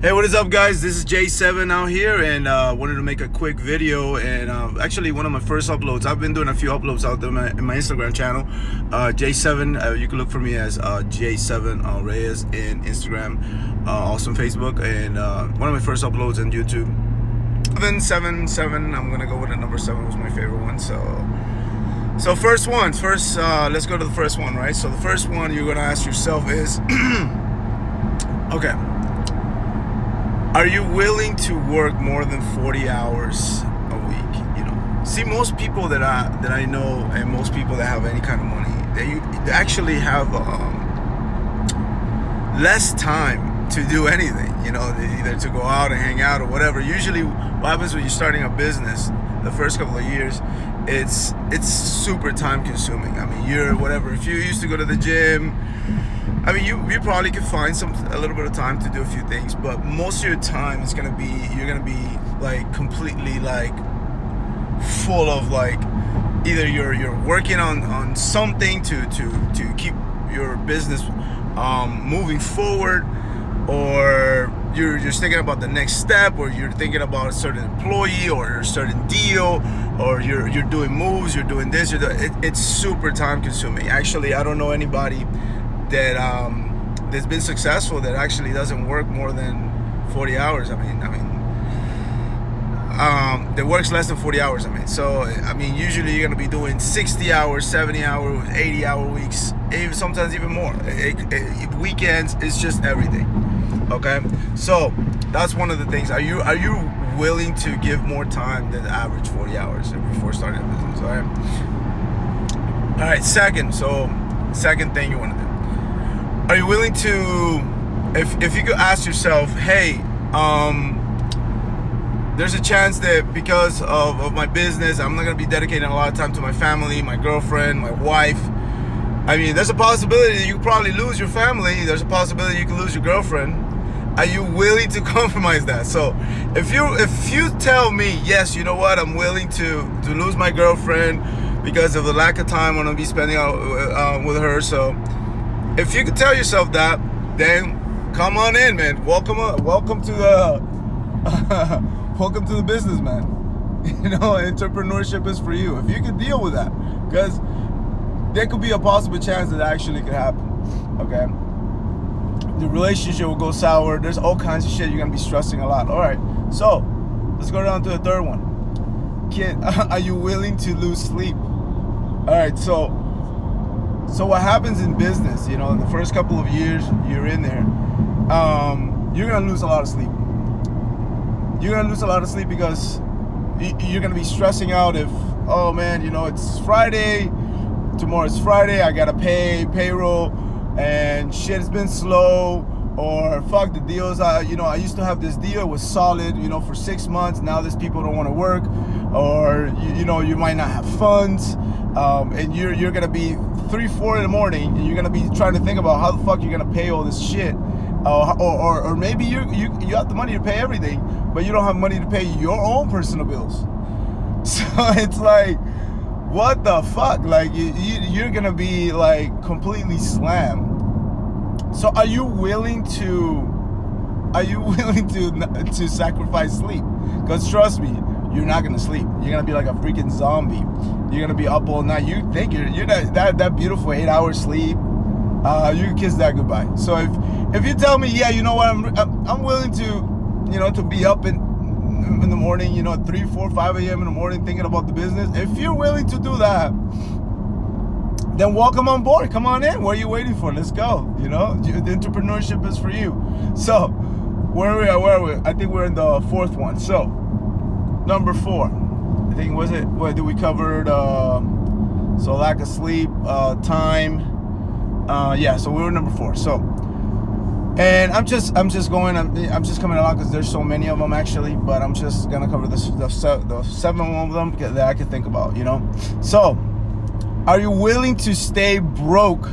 Hey, what is up, guys? This is J7 out here, and wanted to make a quick video. And actually, one of my first uploads. I've been doing a few uploads out there in my Instagram channel, J7. You can look for me as J7 Reyes in Instagram, also on Facebook, and one of my first uploads on YouTube. Then 7. I'm gonna go with the number 7. Was my favorite one. So first, let's go to the first one, right? So the first one you're gonna ask yourself is, okay. Are you willing to work more than 40 hours a week? You know, see, most people that I know, and most people that have any kind of money, they actually have less time to do anything. You know, either to go out and hang out or whatever. Usually, what happens when you're starting a business, the first couple of years, it's super time consuming. I mean, if you used to go to the gym, I mean, you probably could find a little bit of time to do a few things, but most of your time is you're gonna be like completely like full of like either you're working on something to keep your business moving forward, or you're just thinking about the next step, or you're thinking about a certain employee or a certain deal, or you're doing moves, you're doing this, it's super time consuming. Actually, I don't know anybody that's been successful that actually doesn't work more than 40 hours. I mean, that works less than 40 hours. Usually you're gonna be doing 60 hours, 70 hours, 80-hour weeks, sometimes even more. Weekends, it's just everything. Okay, so that's one of the things. Are you willing to give more time than the average 40 hours before starting a business? All right. Second thing you want to do. Are you willing to, if you could ask yourself, hey, there's a chance that because of my business, I'm not going to be dedicating a lot of time to my family, my girlfriend, my wife. I mean, there's a possibility that you could probably lose your family. There's a possibility you could lose your girlfriend. Are you willing to compromise that? So if you tell me, yes, you know what, I'm willing to lose my girlfriend because of the lack of time I'm going to be spending out with her. So if you could tell yourself that, then come on in, man. Welcome to the welcome to the business, man. You know, entrepreneurship is for you. If you can deal with that, because there could be a possible chance that actually could happen. Okay, the relationship will go sour. There's all kinds of shit. You're gonna be stressing a lot. All right, so let's go down to the third one. Kid, are you willing to lose sleep? All right, so what happens in business, you know, in the first couple of years you're in there, you're going to lose a lot of sleep. You're going to lose a lot of sleep because you're going to be stressing out if, oh man, you know, it's Friday, tomorrow's Friday, I got to pay payroll, and shit has been slow, or fuck the deals. I used to have this deal, it was solid, you know, for 6 months. Now these people don't want to work, or, you know, you might not have funds, and you're going to be 3-4 in the morning, and you're gonna be trying to think about how the fuck you're gonna pay all this shit, or maybe you have the money to pay everything, but you don't have money to pay your own personal bills. So it's like, what the fuck? Like you're gonna be like completely slammed. So are you willing to sacrifice sleep? Because trust me, you're not gonna sleep. You're gonna be like a freaking zombie. You're gonna be up all night. You think you're that beautiful 8-hour sleep. You can kiss that goodbye. So if you tell me, yeah, you know what, I'm willing to, you know, to be up in the morning, you know, 3, 4, 5 a.m. in the morning thinking about the business. If you're willing to do that, then welcome on board. Come on in. What are you waiting for? Let's go. You know, the entrepreneurship is for you. So where are we? I think we're in the fourth one. So number 4. I think what did we cover? So lack of sleep, time. Yeah. So we were number 4. So, and I'm just coming along because there's so many of them actually, but I'm just gonna cover the 7 of them that I can think about. You know. So, are you willing to stay broke?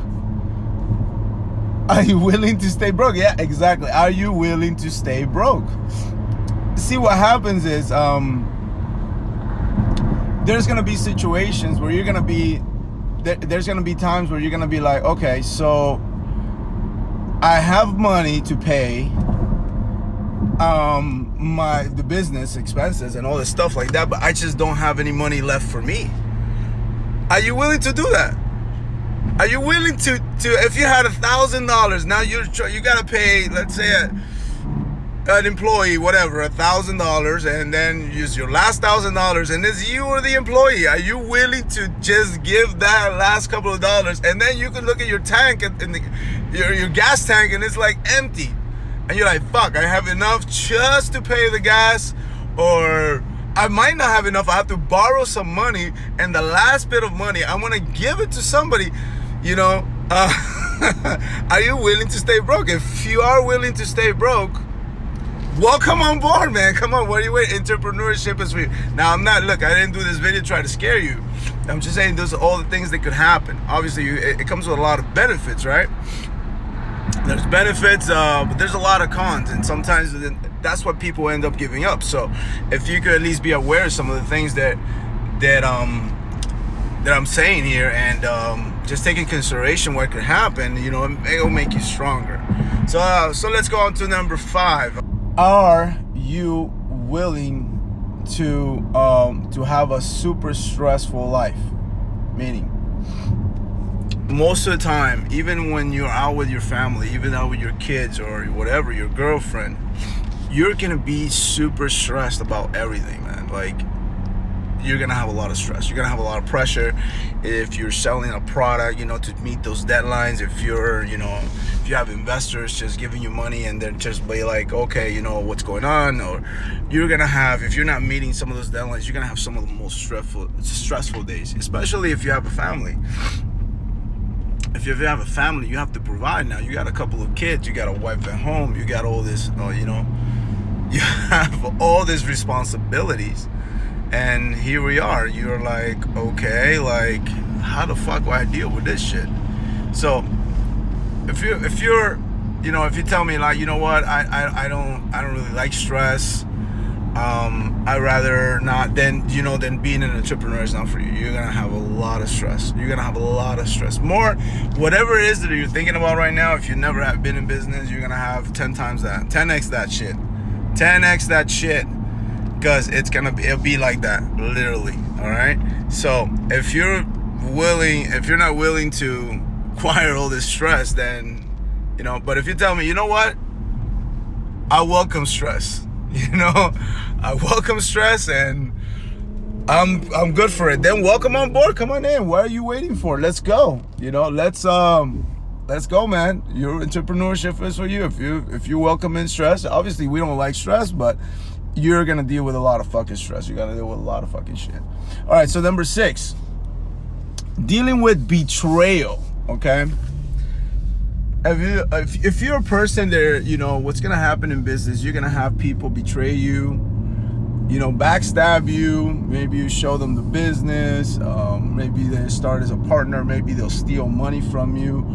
Are you willing to stay broke? Yeah, exactly. Are you willing to stay broke? See, what happens is, there's going to be situations where you're going to be, there's going to be times where you're going to be like, okay, so I have money to pay, the business expenses and all this stuff like that, but I just don't have any money left for me. Are you willing to do that? Are you willing to if you had $1,000, now you gotta pay, let's say an employee, whatever, $1,000, and then use your last $1,000, and it's you or the employee. Are you willing to just give that last couple of dollars, and then you can look at your tank and your gas tank, and it's like empty, and you're like, fuck, I have enough just to pay the gas, or I might not have enough. I have to borrow some money, and the last bit of money I'm gonna give it to somebody. You know, are you willing to stay broke? If you are willing to stay broke, welcome on board, man. Come on, what are you waiting? Entrepreneurship is for you. Now, look, I didn't do this video to try to scare you. I'm just saying those are all the things that could happen. Obviously, it comes with a lot of benefits, right? There's benefits, but there's a lot of cons, and sometimes that's what people end up giving up. So if you could at least be aware of some of the things that I'm saying here, and just take in consideration what could happen, you know, it'll make you stronger. So let's go on to number 5. Are you willing to have a super stressful life? Meaning, most of the time, even when you're out with your family, even out with your kids or whatever, your girlfriend, you're gonna be super stressed about everything, man. Like, you're gonna have a lot of stress. You're gonna have a lot of pressure if you're selling a product, you know, to meet those deadlines. If you're, you know, if you have investors just giving you money and then just be like, okay, you know, what's going on? Or you're gonna have, if you're not meeting some of those deadlines, you're gonna have some of the most stressful days, especially if you have a family. If you have a family, you have to provide now. You got a couple of kids, you got a wife at home, you got all this, you know, you have all these responsibilities. And here we are. You're like, okay, like, how the fuck do I deal with this shit? So if you're, you know, if you tell me like, you know what, I don't really like stress. I'd rather not. Then, you know, then being an entrepreneur is not for you. You're gonna have a lot of stress. You're gonna have a lot of stress. More, whatever it is that you're thinking about right now. If you never have been in business, you're gonna have 10 times that, 10x that shit, 10x that shit. Because it'll be like that, literally. All right. So if you're not willing to acquire all this stress, then, you know. But if you tell me, you know what, I welcome stress. You know, I welcome stress, and I'm good for it. Then welcome on board. Come on in. What are you waiting for? Let's go. You know, let's go, man. Your entrepreneurship is for you. If you welcome in stress, obviously we don't like stress, but you're gonna deal with a lot of fucking stress. You're gonna deal with a lot of fucking shit. All right, so number 6, dealing with betrayal. Okay, if you're a person that, you know, what's gonna happen in business, you're gonna have people betray you, you know, backstab you. Maybe you show them the business. Maybe they start as a partner. Maybe they'll steal money from you.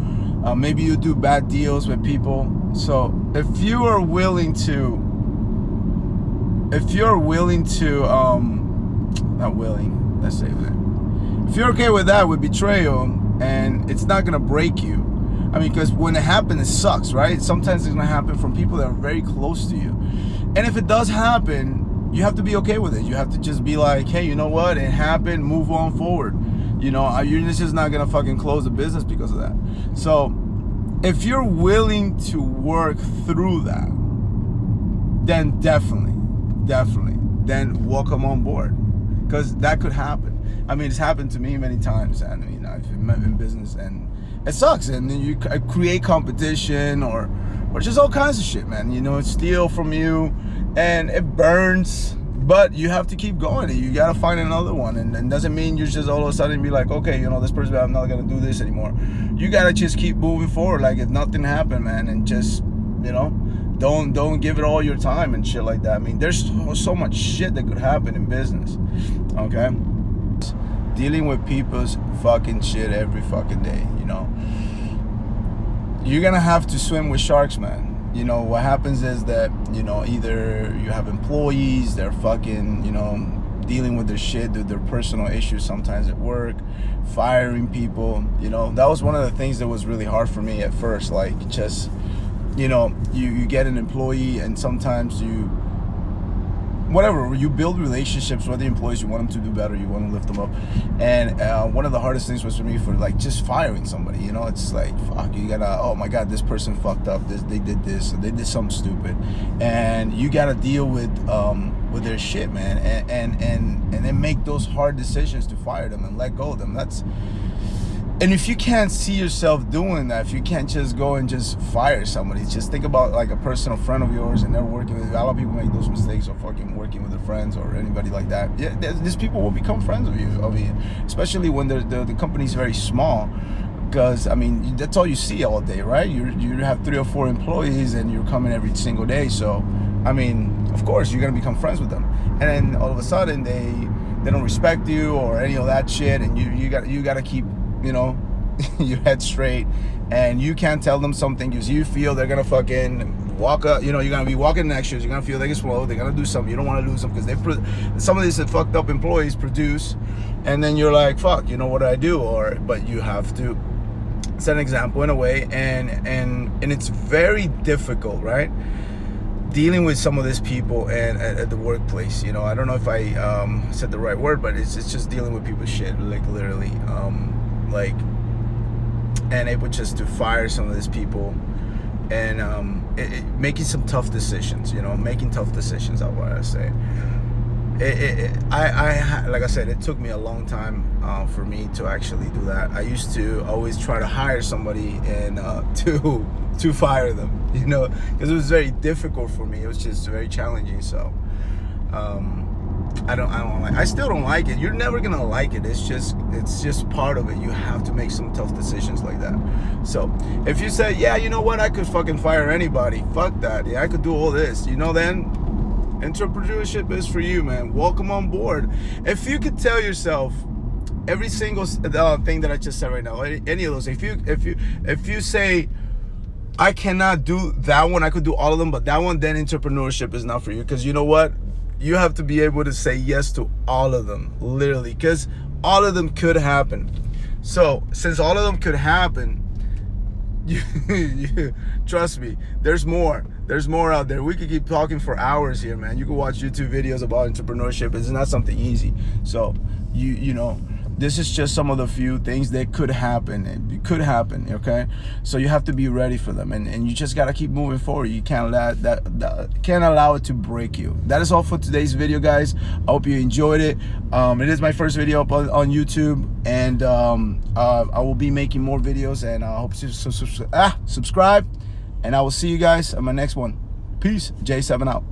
Maybe you do bad deals with people. So if you're willing to, if you're okay with that, with betrayal, and it's not gonna break you. I mean, because when it happens, it sucks, right? Sometimes it's gonna happen from people that are very close to you. And if it does happen, you have to be okay with it. You have to just be like, hey, you know what? It happened, move on forward. You know, you're just not gonna fucking close the business because of that. So if you're willing to work through that, then definitely, then welcome on board, because that could happen. I mean, it's happened to me many times, and I mean, I've been in business, and it sucks. And then you create competition, or just all kinds of shit, man. You know, steal from you, and it burns. But you have to keep going. You gotta find another one, and doesn't mean you just all of a sudden be like, okay, you know, this person, I'm not gonna do this anymore. You gotta just keep moving forward, like if nothing happened, man, and just, you know, don't give it all your time and shit like that. I mean, there's so much shit that could happen in business. Okay, dealing with people's fucking shit every fucking day. You know, you're gonna have to swim with sharks, man. You know, what happens is that, you know, either you have employees, they're fucking, you know, dealing with their shit, their personal issues sometimes at work, firing people. You know, that was one of the things that was really hard for me at first, like just you know, you get an employee, and sometimes you build relationships with the employees. You want them to do better, you want to lift them up. And one of the hardest things was for me, for like just firing somebody, you know. It's like, fuck, you gotta, oh my god, this person fucked up, they did this, they did something stupid, and you gotta deal with their shit, man, and then make those hard decisions to fire them and let go of them. And if you can't see yourself doing that, if you can't just go and just fire somebody, just think about like a personal friend of yours, and they're working with you. A lot of people make those mistakes of fucking working with their friends or anybody like that. Yeah, these people will become friends of you, especially when the company's very small. Because, I mean, that's all you see all day, right? You have 3 or 4 employees, and you're coming every single day. So, I mean, of course, you're going to become friends with them. And then all of a sudden, they don't respect you or any of that shit. And you got to keep, you know, your head straight, and you can't tell them something because you feel they're gonna fucking walk up. You know, you're gonna be walking next year. You're gonna feel they get slow. They're gonna do something. You don't want to lose them because some of these fucked up employees produce, and then you're like, fuck, you know, what do I do? But you have to set an example in a way, and it's very difficult, right? Dealing with some of these people and at the workplace, you know. I don't know if I said the right word, but it's just dealing with people's shit, like literally, and able just to fire some of these people, and making some tough decisions, you know, making tough decisions. I want to say, I like I said, it took me a long time for me to actually do that. I used to always try to hire somebody and to fire them, you know, because it was very difficult for me. It was just very challenging. So I still don't like it. You're never gonna like it. It's just part of it. You have to make some tough decisions like that. So if you say, yeah, you know what, I could fucking fire anybody, fuck that. Yeah, I could do all this, you know, then entrepreneurship is for you, man. Welcome on board. If you could tell yourself every single thing that I just said right now, any of those, if you say, I cannot do that one, I could do all of them, but that one, then entrepreneurship is not for you. Because you know what? You have to be able to say yes to all of them, literally, because all of them could happen. So since all of them could happen, you trust me, there's more out there. We could keep talking for hours here, man. You can watch YouTube videos about entrepreneurship. It's not something easy. So you know, this is just some of the few things that could happen. It could happen, okay? So you have to be ready for them, and you just gotta keep moving forward. You can't let can't allow it to break you. That is all for today's video, guys. I hope you enjoyed it. It is my first video up on YouTube, and I will be making more videos, and I hope you subscribe, and I will see you guys on my next one. Peace. J7 out.